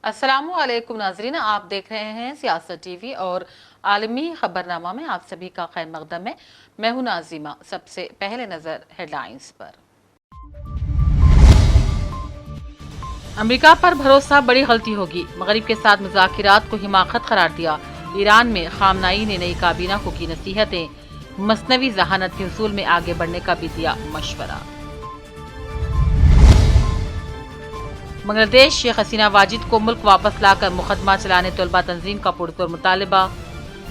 अस्सलामु अलैकुम नाजरीन, आप देख रहे हैं सियासत टीवी और आलमी खबरनामा में आप सभी का खैर मकदम है। मैं हूं नाजिमा। सबसे पहले नजर हेडलाइंस पर। अमेरिका पर भरोसा बड़ी गलती होगी, मगरिब के साथ मुज़ाकिरात को हिमाकत करार दिया। ईरान में खामनाई ने नई काबीना को की नसीहतें, मसनवी जहानत के उसूल में आगे बढ़ने का भी दिया मशवरा। बांग्लादेश शेख हसीना वाजिद को मुल्क वापस लाकर मुकदमा चलाने तलबा तंजीम का पुरजोर मुतालबा।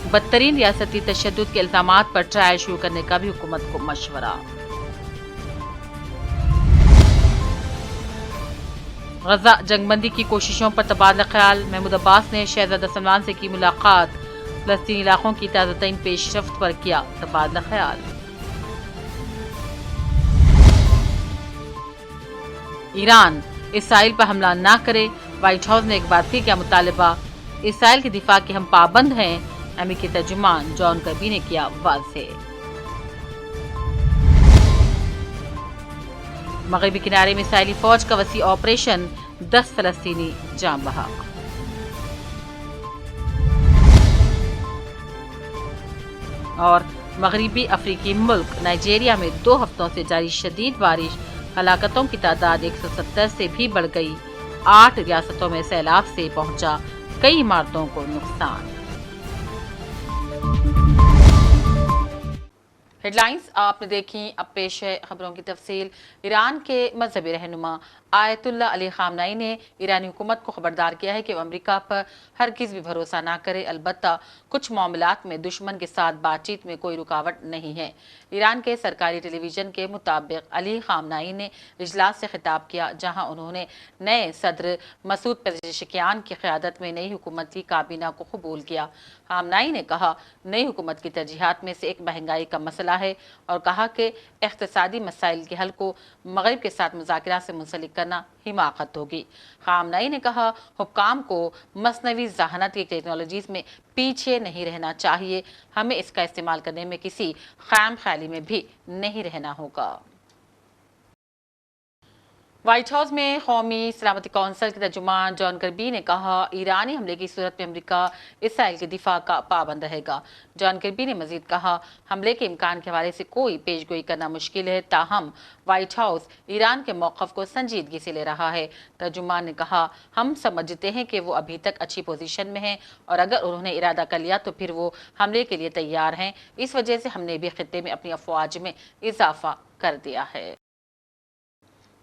बदतरीन रियासती तशद्दुद के इल्जामात पर ट्रायल शुरू करने का भी हुकूमत को मशवरा। गजा जंगबंदी की कोशिशों पर तबादला ख्याल। महमूद अब्बास ने शहजादा सलमान से की मुलाकात। फलस्तीनी इलाकों की ताज़ा तरीन पेशरफ्त पर किया तबादला ख्याल। ईरान इसराइल पर हमला ना करे, व्हाइट हाउस ने एक बार फिर किया मुतालबा। इसराइल के दिफा के हम पाबंद हैं, अमेरिकी तर्जुमान जॉन कर्बी ने किया वाज़ेह। मगरबी किनारे में इसराइली फौज का वसी ऑपरेशन, 10 फलस्तीनी जान बहक। और मगरबी अफ्रीकी मुल्क नाइजीरिया में 2 हफ्तों से जारी शदीद बारिश, हलाकतों की तादाद 170 से भी बढ़ गई। 8 रियासतों में सैलाब से पहुंचा कई इमारतों को नुकसान। हेडलाइंस आपने देखी, अब पेश है खबरों की तफसील। ईरान के मजहबी रहनुमा आयतुल्ला अली खामनाई ने ईरानी हुकूमत को खबरदार किया है कि वो अमेरिका पर हरगिज़ भी भरोसा ना करे, अलबत्ता कुछ मामलात में दुश्मन के साथ बातचीत में कोई रुकावट नहीं है। ईरान के सरकारी टेलीविजन के मुताबिक अली खामनाई ने इजलास से खिताब किया, जहां उन्होंने नए सदर मसूद पेज़ेशकियान की क़यादत में नई हुकूमत की काबीना को कबूल किया। खामनाई ने कहा, नई हुकूमत की तरजीहात में से एक महंगाई का मसला है और कहा कि इक़्तिसादी मसाइल के हल को मगरिब के साथ मुज़ाकिरा से मुंसलिक करना हिमाकत होगी। खामनाई ने कहा, हुक्काम को मसनवी ज़हानत की टेक्नोलॉजीज़ में पीछे नहीं रहना चाहिए, हमें इसका इस्तेमाल करने में किसी खाम ख्याली में भी नहीं रहना होगा। व्हाइट हाउस में कौमी सलामती कौंसिल के तर्जुमान जॉन कर्बी ने कहा, ईरानी हमले की सूरत में अमेरिका इसराइल के दिफा का पाबंद रहेगा। जॉन कर्बी ने मजीद कहा, हमले के इम्कान के हवाले से कोई पेशगोई करना मुश्किल है, ताहम व्हाइट हाउस ईरान के मौक़िफ़ को संजीदगी से ले रहा है। तर्जुमान ने कहा, हम समझते हैं कि वो अभी तक अच्छी पोजीशन में हैं और अगर उन्होंने इरादा कर लिया तो फिर वो हमले के लिए तैयार हैं। इस वजह से हमने भी खित्ते में अपनी अफवाज में इजाफा कर दिया है।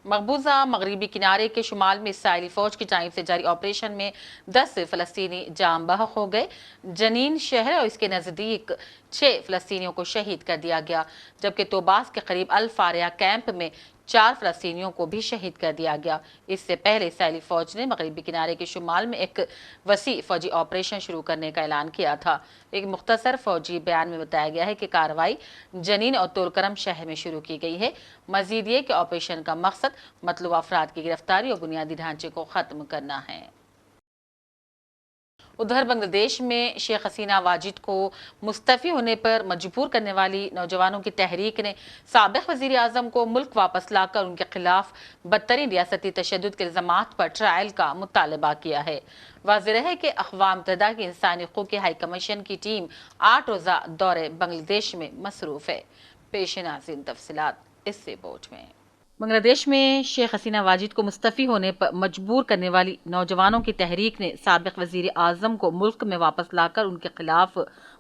मकबूजा मगरबी किनारे के शुमाल में इसराइली फौज की जानिब से जारी ऑपरेशन में 10 फलस्तीनी जाम बहक हो गए। जनीन शहर और इसके नज़दीक 6 फलस्तीनियों को शहीद कर दिया गया, जबकि तोबास के करीब अल फारिया कैंप में 4 फलस्तीनियों को भी शहीद कर दिया गया। इससे पहले इसराइली फौज ने मगरबी किनारे के शुमाल में एक वसी फौजी ऑपरेशन शुरू करने का ऐलान किया था। एक मुख्तसर फौजी बयान में बताया गया है कि कार्रवाई जनीन और तोलकरम शहर में शुरू की गई है। मजीद ये कि ऑपरेशन का मकसद मतलूबा अफराद की गिरफ्तारी और बुनियादी ढांचे को खत्म करना है। उधर बांग्लादेश में शेख हसीना वाजिद को मुस्तफ़ी होने पर मजबूर करने वाली नौजवानों की तहरीक ने साबिक़ वज़ीर आज़म को मुल्क वापस लाकर उनके खिलाफ बदतरीन रियासती तशद्दुद के इल्ज़ामात पर ट्रायल का मुतालबा किया है। वाज़ेह है कि अक़वाम मुत्तहिदा की इंसानी हक़ूक़ की हाई कमीशन की टीम 8 रोज़ा दौरे बांग्लादेश में मसरूफ़ है। पेश नाज़रीन तफसीलात इस रिपोर्ट में। बांग्लादेश में शेख हसीना वाजिद को मुस्तफ़ी होने पर मजबूर करने वाली नौजवानों की तहरीक ने साबिक़ वज़ीर आज़म को मुल्क में वापस लाकर उनके खिलाफ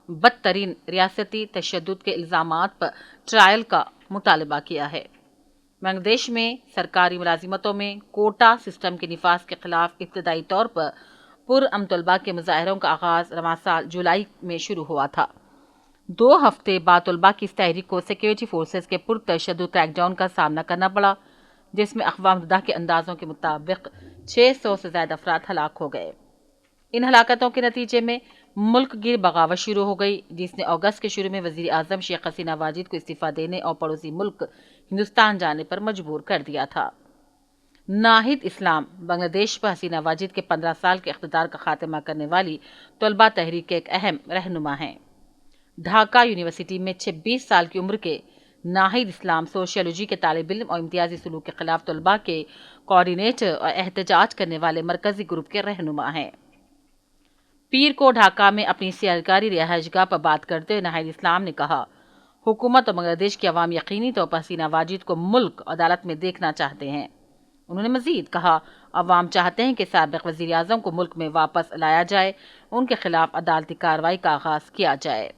बदतरीन रियासती तशद्दुद के इल्ज़ामात पर ट्रायल का मुतालबा किया है। बांग्लादेश में सरकारी मुलाजिमतों में कोटा सिस्टम के निफाज के खिलाफ इब्तदाई तौर पर पुरअमन तलबा के मुज़ाहरों का आगाज़ रवां साल जुलाई में शुरू हुआ था। 2 हफ्ते बाद तलबा की इस तहरीक को सिक्योरिटी फोर्सेस के पुरतशद्दुद क्रैकडाउन का सामना करना पड़ा, जिसमें अक़वाम मुत्तहिदा के अंदाज़ों के मुताबिक 600 से ज़्यादा अफराद हलाक हो गए। इन हलाकतों के नतीजे में मुल्क गिर बगावत शुरू हो गई, जिसने अगस्त के शुरू में वज़ीर आज़म शेख हसीना वाजिद को इस्तीफ़ा देने और पड़ोसी मुल्क हिंदुस्तान जाने पर मजबूर कर दिया था। नाहिद इस्लाम बांग्लादेश पर हसीना वाजिद के 15 साल के इक़्तिदार का खात्मा करने वाली तलबा तहरीक के एक अहम रहनुमा हैं। ढाका यूनिवर्सिटी में 26 साल की उम्र के ناہید اسلام سوشیولوجی کے طالب علم اور امتیازی سلوک کے خلاف طلباء کے کوآرڈینیٹر اور احتجاج کرنے والے مرکزی گروپ کے رہنما ہیں۔ پیر کو ڈھاکہ میں اپنی سرکاری رہائش گاہ پر بات کرتے ہوئے ناہید اسلام نے کہا، حکومت اور بنگلہ دیش کی عوام یقینی طور پر حسینہ واجد کو ملک عدالت میں دیکھنا چاہتے ہیں۔ انہوں نے مزید کہا، عوام چاہتے ہیں کہ سابق وزیر اعظم کو ملک میں واپس لایا جائے، ان کے خلاف عدالتی کارروائی کا آغاز کیا جائے۔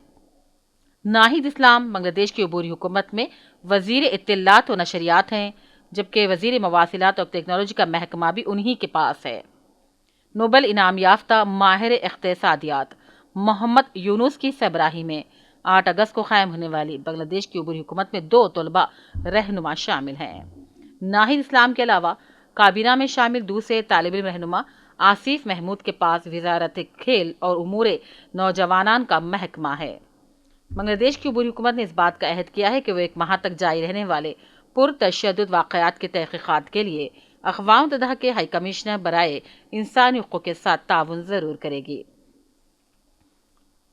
ناہید اسلام بنگلہ دیش کی عبوری حکومت میں وزیر اطلاعات و نشریات ہیں، جبکہ وزیر مواصلات اور ٹیکنالوجی کا محکمہ بھی انہی کے پاس ہے۔ نوبل انعام یافتہ ماہر اقتصادیات محمد یونس کی سربراہی میں 8 اگست کو قائم ہونے والی بنگلہ دیش کی عبوری حکومت میں 2 طلباء رہنما شامل ہیں۔ ناہید اسلام کے علاوہ کابینہ میں شامل دوسرے طالب علم رہنما آصف محمود کے پاس وزارت کھیل اور امور نوجوانان کا محکمہ ہے۔ بنگلہ دیش کی عبوری حکومت نے اس بات کا عہد کیا ہے کہ وہ 1 ماہ تک جاری رہنے والے پرتشدد واقعات کی تحقیقات کے لیے اقوام متحدہ کے ہائی کمشنر برائے انسانی حقوق کے ساتھ تعاون ضرور کرے گی۔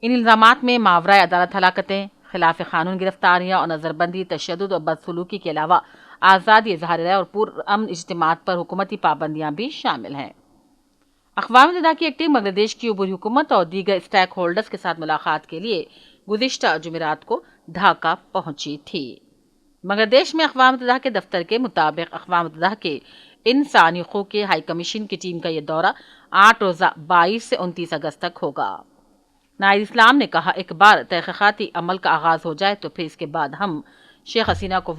ان الزامات میں ماورائے عدالت ہلاکتیں، خلاف قانون گرفتاریاں اور نظر بندی، تشدد اور بدسلوکی کے علاوہ آزادی اظہار رائے اور پرامن اجتماعات پر حکومتی پابندیاں بھی شامل ہیں۔ اقوام متحدہ کی ایک ٹیم بنگلہ دیش کی عبوری حکومت اور دیگر اسٹیک ہولڈرز کے ساتھ ملاقات کے لیے گزشتہ جمعرات کو ڈھاکہ پہنچی تھی۔ بنگلہ دیش میں اقوام متحدہ کے دفتر کے مطابق اقوام متحدہ کے انسانی حقوق کے ہائی کمیشن کی ٹیم کا یہ دورہ 8 روزہ 22 سے 29 اگست تک ہوگا۔ ناہید اسلام نے کہا، ایک بار تحقیقاتی عمل کا آغاز ہو جائے تو پھر اس کے بعد ہم شیخ حسینہ کو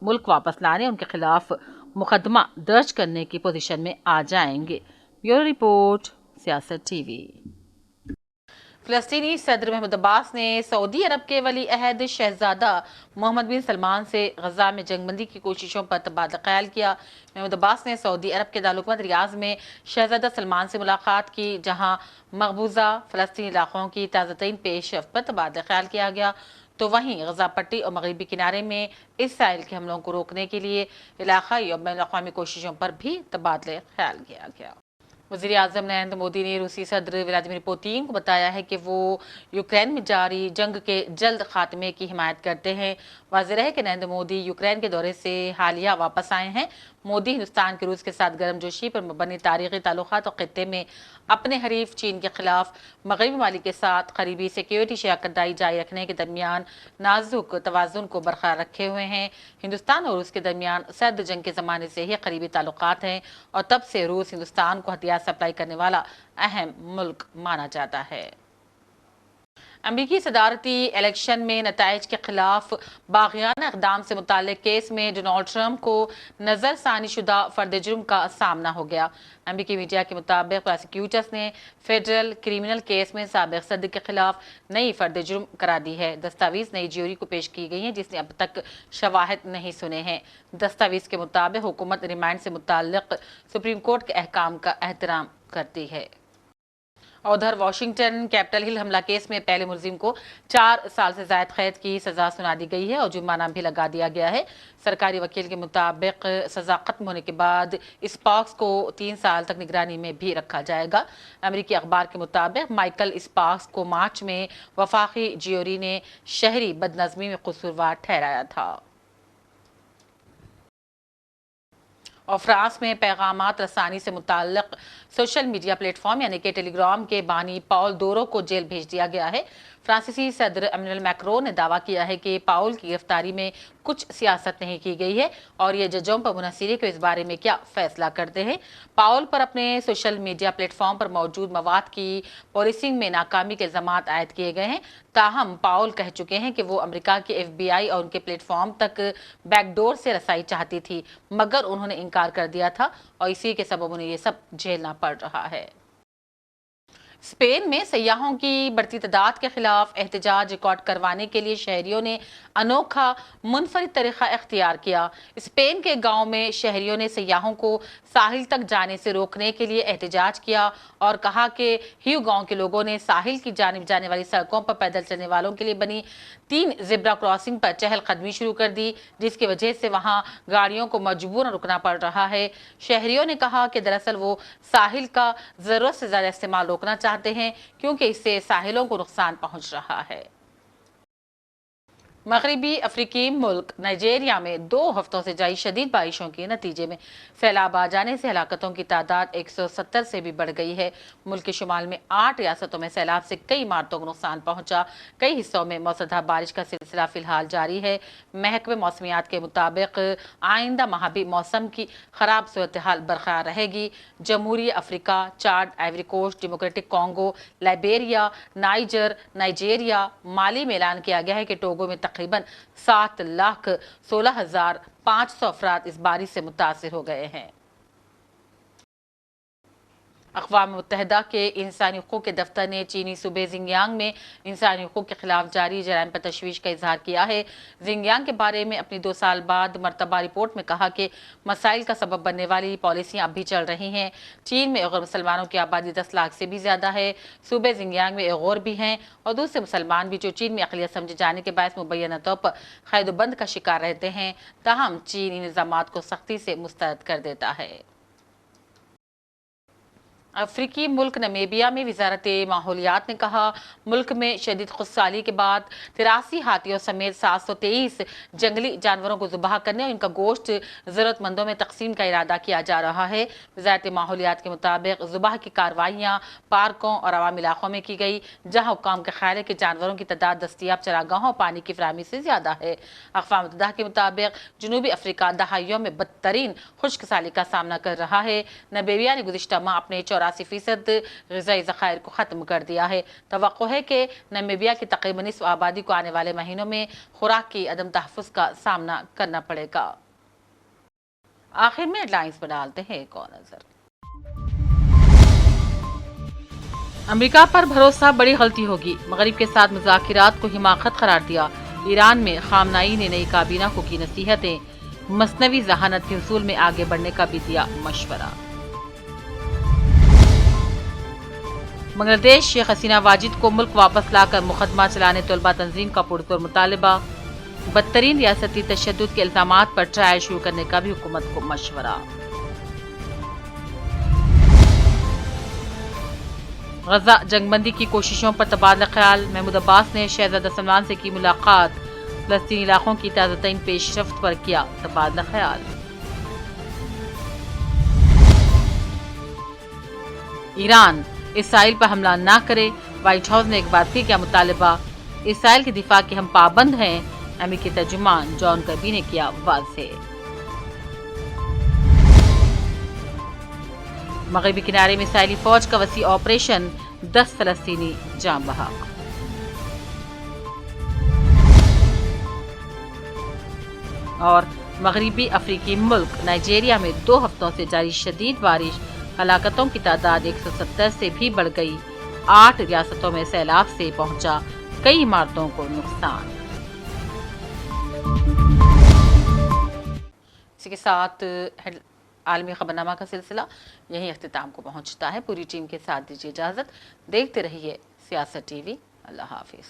ملک واپس لانے، ان کے خلاف مقدمہ درج کرنے کی پوزیشن میں آ جائیں گے۔ بیورو رپورٹ، سیاست ٹی وی۔ فلسطینی صدر محمود عباس نے سعودی عرب کے ولی عہد شہزادہ محمد بن سلمان سے غزہ میں جنگ بندی کی کوششوں پر تبادلہ خیال کیا۔ محمود عباس نے سعودی عرب کے دارالحکومت ریاض میں شہزادہ سلمان سے ملاقات کی، جہاں مقبوضہ فلسطینی علاقوں کی تازہ ترین پیش رفت پر تبادلہ خیال کیا گیا، تو وہیں غزہ پٹی اور مغربی کنارے میں اسرائیل کے حملوں کو روکنے کے لیے علاقائی اور بین الاقوامی کوششوں پر بھی تبادلہ خیال کیا گیا۔ وزیر اعظم نریندر مودی نے روسی صدر ولادیمیر پوتین کو بتایا ہے کہ وہ یوکرین میں جاری جنگ کے جلد خاتمے کی حمایت کرتے ہیں۔ واضح رہے کہ نریندر مودی یوکرین کے دورے سے حالیہ واپس آئے ہیں۔ مودی ہندوستان کے روس کے ساتھ گرم جوشی پر مبنی تاریخی تعلقات اور خطے میں اپنے حریف چین کے خلاف مغربی ممالک کے ساتھ قریبی سیکیورٹی شراکت داری جاری رکھنے کے درمیان نازک توازن کو برقرار رکھے ہوئے ہیں۔ ہندوستان اور روس کے درمیان سرد جنگ کے زمانے سے ہی قریبی تعلقات ہیں اور تب سے روس ہندوستان کو ہتھیار سپلائی کرنے والا اہم ملک مانا جاتا ہے۔ امریکی صدارتی الیکشن میں نتائج کے خلاف باغیانہ اقدام سے متعلق کیس میں ڈونالڈ ٹرمپ کو نظر ثانی شدہ فرد جرم کا سامنا ہو گیا۔ امریکی میڈیا کے مطابق پراسیکیوٹرز نے فیڈرل کرمنل کیس میں سابق صدر کے خلاف نئی فرد جرم قرار دی ہے۔ دستاویز نئی جیوری کو پیش کی گئی ہیں جس نے اب تک شواہد نہیں سنے ہیں۔ دستاویز کے مطابق حکومت ریمانڈ سے متعلق سپریم کورٹ کے احکام کا احترام کرتی ہے۔ ادھر واشنگٹن کیپٹل ہل حملہ کیس میں پہلے ملزم کو 4 سال سے زائد قید کی سزا سنا دی گئی ہے اور جرمانہ بھی لگا دیا گیا ہے۔ سرکاری وکیل کے مطابق سزا ختم ہونے کے بعد اسپارکس کو 3 سال تک نگرانی میں بھی رکھا جائے گا۔ امریکی اخبار کے مطابق مائیکل اسپارکس کو مارچ میں وفاقی جیوری نے شہری بدنظمی میں قصوروار ٹھہرایا تھا۔ اور فرانس میں پیغامات رسانی سے متعلق سوشل میڈیا پلیٹ فارم یعنی کہ ٹیلی گرام کے بانی پاول دورو کو جیل بھیج دیا گیا ہے۔ فرانسیسی صدر ایمانوئل میکرون نے دعویٰ کیا ہے کہ پاول کی گرفتاری میں کچھ سیاست نہیں کی گئی ہے اور یہ ججوں پر منحصر ہے کہ اس بارے میں کیا فیصلہ کرتے ہیں۔ پاول پر اپنے سوشل میڈیا پلیٹ فارم پر موجود مواد کی پولیسنگ میں ناکامی کے الزامات عائد کیے گئے ہیں۔ تاہم پاول کہہ چکے ہیں کہ وہ امریکہ کے ایف بی آئی اور ان کے پلیٹ فارم تک بیک ڈور سے رسائی چاہتی تھی، مگر انہوں نے انکار کر دیا تھا اور اسی کے سبب انہیں یہ سب جھیلنا پڑ رہا ہے۔ اسپین میں سیاحوں کی بڑھتی تعداد کے خلاف احتجاج ریکارڈ کروانے کے لیے شہریوں نے انوکھا منفرد طریقہ اختیار کیا۔ اسپین کے گاؤں میں شہریوں نے سیاحوں کو ساحل تک جانے سے روکنے کے لیے احتجاج کیا اور کہا کہ ہیو گاؤں کے لوگوں نے ساحل کی جانب جانے والی سڑکوں پر پیدل چلنے والوں کے لیے بنی 3 زیبرا کراسنگ پر چہل قدمی شروع کر دی، جس کی وجہ سے وہاں گاڑیوں کو مجبوراً رکنا پڑ رہا ہے۔ شہریوں نے کہا کہ دراصل وہ ساحل کا ضرورت سے زیادہ استعمال روکنا چاہتے ہیں کیونکہ اس سے ساحلوں کو نقصان پہنچ رہا ہے۔ मगरबी अफ्रीकी मुल्क नाइजीरिया में 2 हफ्तों से जारी शदीद बारिशों के नतीजे में सैलाब आ जाने से हलाकतों की तादाद 170 से भी बढ़ गई है। मुल्क के शुमाल में 8 रियासतों में सैलाब से कई इमारतों को नुकसान पहुंचा। कई हिस्सों में मौसलाधार बारिश का सिलसिला फिलहाल जारी है। महकमे मौसमियात के मुताबिक आइंदा माह भी मौसम की खराब सूरत हाल बरकरार रहेगी। जमहूरी Africa, Chad, Ivory Coast, Democratic Congo, Liberia, Niger, Nigeria, Mali में ऐलान किया गया है कि टोगो में तकरीबन 7,16,500 अफराद इस बारिश से मुतासिर हो गए हैं। अक़वाम मुत्तहिदा के इंसानी हुकूक़ के दफ्तर ने चीनी सूबे जिंगयांग में इंसानी हुकूक़ के खिलाफ जारी जराइम पर तशवीश का इजहार किया है। जिंगयांग के बारे में अपनी 2 साल बाद मरतबा रिपोर्ट में कहा कि मसाइल का सबब बनने वाली पॉलिसियाँ अब भी चल रही हैं। चीन में गैर मुसलमानों की आबादी 10 लाख से भी ज़्यादा है। सूबे जिंगयांग में गौर भी हैं और दूसरे मुसलमान भी जो चीन में अक़लियत समझे जाने के बायस मुबैना तौर पर क़ैद-ओ-बंद का शिकार रहते हैं। ताहम चीन इन निज़ामात को सख्ती से मुस्तरद कर देता है। अफ्रीकी मुल्क नमीबिया में वजारत माहौलियात ने कहा, मुल्क में शदीद खुशहाली के बाद 83 हाथियों समेत 723 जंगली जानवरों को ज़ुबाह करने और इनका गोश्त ज़रूरतमंदों में तकसीम का इरादा किया जा रहा है। वजारत माहौलियात के मुताबिक ज़ुबाह की कार्रवाइयाँ पार्कों और अवामी इलाकों में की गई, जहाँ हुक्काम का ख्याल है कि जानवरों की तादाद दस्तियाब चरागाहों और पानी की फराहमी से ज़्यादा है। अक़वाम मुत्तहिदा के मुताबिक जनूबी अफ्रीका दहाइयों में बदतरीन खुश्क साली का सामना कर रहा है। नमीबिया ने गुज़िश्ता माह अपने 84% ग़िज़ाई ज़खायर को ख़त्म कर दिया है। तवक्को है कि नमीबिया की तकरीबन निस्फ़ आबादी को आने वाले महीनों में खुराक की अदम तहफ़्फ़ुज़ का सामना करना पड़ेगा। आखिर में हेडलाइंस पर डालते हैं एक और नज़र। अमेरिका पर भरोसा बड़ी गलती होगी, मगरिब के साथ मुज़ाकिरात को हिमाकत करार दिया। ईरान में खामनाई ने नई काबीना को की नसीहतें, मसनवी ज़हानत के उसूल में आगे बढ़ने का भी दिया मशवरा। बांग्लादेश शेख हसीना वाजिद को मुल्क वापस लाकर मुकदमा चलाने तलबा तंजीम का पुरजोर मुतालबा। बदतरीन रियासती तशद्दुद के इल्जामात पर ट्रायल शुरू करने का भी हुकूमत को मशवरा। गजा जंगबंदी की कोशिशों पर तबादला ख्याल, महमूद अब्बास ने शहजादा सलमान से की मुलाकात। फलस्तीनी इलाकों की ताज़ातरीन पेशरफ्त पर किया तबादला ख्याल। ईरान इसराइल पर हमला ना करे, व्हाइट हाउस ने एक बार फिर किया मुतालबा। इसराइल के दिफा के हम पाबंद हैं, अमेरिकी तर्जुमान जॉन कर्बी ने किया वाज़ेह। मगरबी किनारे में इसराइली फौज का वसी ऑपरेशन, 10 फलस्तीनी जान बहक। और मगरबी अफ्रीकी मुल्क नाइजीरिया में 2 हफ्तों से जारी शदीद बारिश, हलाकतों की तादाद 170 से भी बढ़ गई। 8 रियासतों में सैलाब से पहुंचा कई इमारतों को नुकसान। इसी के साथ आलमी खबरनामा का सिलसिला यहीं अख्तिताम को पहुंचता है। पूरी टीम के साथ दीजिए इजाजत। देखते रहिए सियासत टीवी। अल्लाह हाफिज।